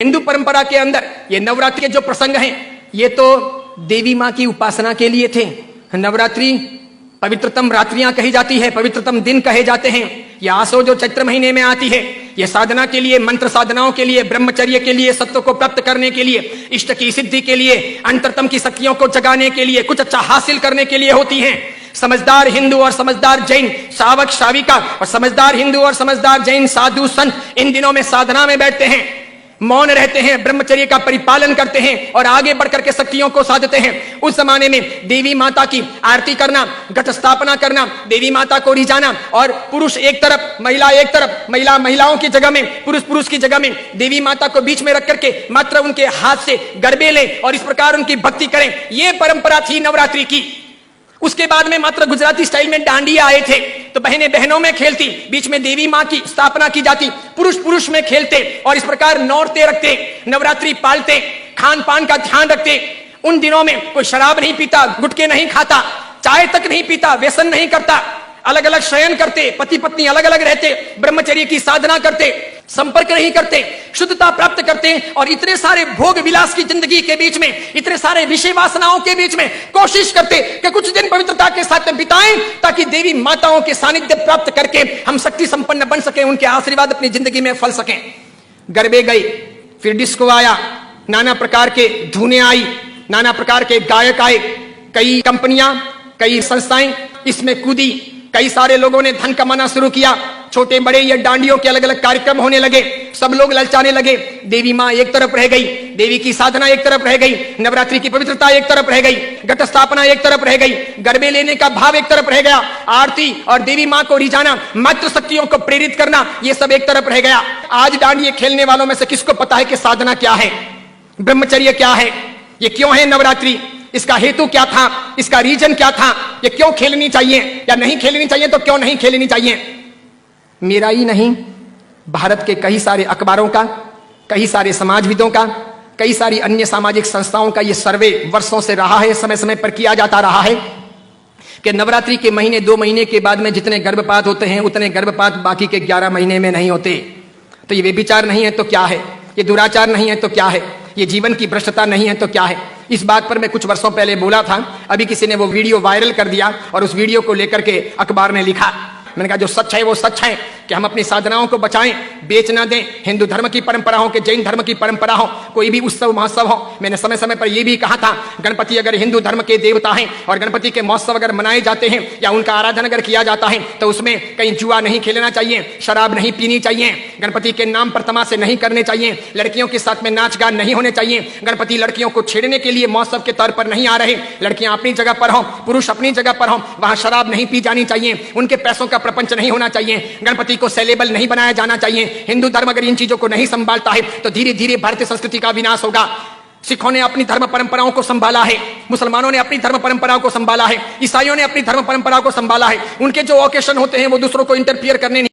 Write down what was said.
हिंदू परंपरा के अंदर ये नवरात्रि के जो प्रसंग हैं ये तो देवी मां की उपासना के लिए थे। नवरात्रि पवित्रतम रात्रियां कही जाती है, पवित्रतम दिन कहे जाते हैं। ये आसो जो चैत्र महीने में आती है, ये साधना के लिए, मंत्र साधनाओं के लिए, ब्रह्मचर्य के लिए, सत्य को प्राप्त करने के लिए, इष्ट की सिद्धि के लिए, अंतरतम की शक्तियों को जगाने के लिए, कुछ अच्छा हासिल करने के लिए होती हैं। समझदार हिंदू और समझदार जैन श्रावक श्राविका और समझदार हिंदू और समझदार जैन साधु संत इन दिनों में साधना में बैठते हैं, मौन रहते हैं, ब्रह्मचर्य का परिपालन करते हैं और आगे बढ़कर के शक्तियों को साधते हैं। उस जमाने में देवी माता की आरती करना, घट स्थापना करना, देवी माता को रिझाना और पुरुष एक तरफ, महिला एक तरफ, महिलाओं की जगह में, पुरुष की जगह में, देवी माता को बीच में रख करके मात्र उनके हाथ से गरबे लें और इस प्रकार उनकी भक्ति करें। यह परंपरा थी नवरात्रि की। उसके बाद में मात्र गुजराती स्टाइल में डांडिया आए थे, तो बहनें बहनों में खेलती, बीच में देवी मां की स्थापना की जाती, पुरुष में खेलते और इस प्रकार नौरते रखते, नवरात्रि पालते, खान पान का ध्यान रखते। उन दिनों में कोई शराब नहीं पीता, गुटखे नहीं खाता, चाय तक नहीं पीता, व्यसन नहीं करता, अलग अलग शयन करते, पति पत्नी अलग अलग रहते, ब्रह्मचर्य की साधना करते, संपर्क नहीं करते, शुद्धता प्राप्त करते और इतने सारे भोग विलास की जिंदगी के बीच में, इतने सारे विषय वासनाओं के बीच में कोशिश करते कि कुछ दिन पवित्रता के साथ बिताएं ताकि देवी माताओं के सानिध्य प्राप्त करके हम शक्ति संपन्न बन सके, उनके आशीर्वाद अपनी जिंदगी में फल सकें। गरबे गए, फिर डिस्को आया, नाना प्रकार के धुनें आई, नाना प्रकार के गायक आए, कई कंपनियां, कई संस्थाएं इसमें कूदी, कई सारे लोगों ने धन कमाना शुरू किया, छोटे बड़े ये डांडियों के अलग अलग कार्यक्रम होने लगे, सब लोग ललचाने लगे। देवी मां एक तरफ रह गई, देवी की साधना एक तरफ रह गई, नवरात्रि की पवित्रता एक तरफ रह गई, घट स्थापना एक तरफ रह गई, गरबे लेने का भाव एक तरफ रह गया, आरती और देवी मां को रिझाना, मातृ शक्तियों को प्रेरित करना, ये सब एक तरफ रह गया। आज डांडिये खेलने वालों में से किसको पता है कि साधना क्या है, ब्रह्मचर्य क्या है, ये क्यों है नवरात्रि, इसका हेतु क्या था, इसका रीजन क्या था, ये क्यों खेलनी चाहिए या नहीं खेलनी चाहिए, तो क्यों नहीं खेलनी चाहिए। मेरा ही नहीं, भारत के कई सारे अखबारों का, कई सारे समाजविदों का, कई सारी अन्य सामाजिक संस्थाओं का यह सर्वे वर्षों से रहा है, समय समय पर किया जाता रहा है कि नवरात्रि के महीने 2 महीने के बाद में जितने गर्भपात होते हैं उतने गर्भपात बाकी के 11 महीने में नहीं होते। तो ये व्यभिचार नहीं है तो क्या है, ये दुराचार नहीं है तो क्या है, ये जीवन की भ्रष्टता नहीं है तो क्या है। इस बात पर मैं कुछ वर्षों पहले बोला था, अभी किसी ने वो वीडियो वायरल कर दिया और उस वीडियो को लेकर के अखबार ने लिखा। मैंने कहा जो सच है वो सच है कि हम अपनी साधनाओं को बचाएं, बेच ना दें। हिंदू धर्म की परंपरा हो कि जैन धर्म की परंपरा हो, कोई भी उत्सव महोत्सव हो, मैंने समय समय पर यह भी कहा था गणपति अगर हिंदू धर्म के देवता हैं और गणपति के महोत्सव अगर मनाए जाते हैं या उनका आराधन अगर किया जाता है तो उसमें कहीं जुआ नहीं खेलना चाहिए, शराब नहीं पीनी चाहिए, गणपति के नाम पर तमाशे नहीं करने चाहिए, लड़कियों के साथ में नाच गान नहीं होने चाहिए, गणपति लड़कियों को छेड़ने के लिए महोत्सव के तौर पर नहीं आ रहे, लड़कियां अपनी जगह पर हों, पुरुष अपनी जगह पर हों, वहां शराब नहीं पी जानी चाहिए, उनके पैसों का प्रपंच नहीं होना चाहिए, गणपति को सेलेबल नहीं बनाया जाना चाहिए। हिंदू धर्म अगर इन चीजों को नहीं संभालता है तो धीरे धीरे भारतीय संस्कृति का विनाश होगा। सिखों ने अपनी धर्म परंपराओं को संभाला है, मुसलमानों ने अपनी धर्म परंपराओं को संभाला है, ईसाइयों ने अपनी धर्म परंपराओं को संभाला है। उनके जो ओकेशन होते हैं वो दूसरों को इंटरफियर करने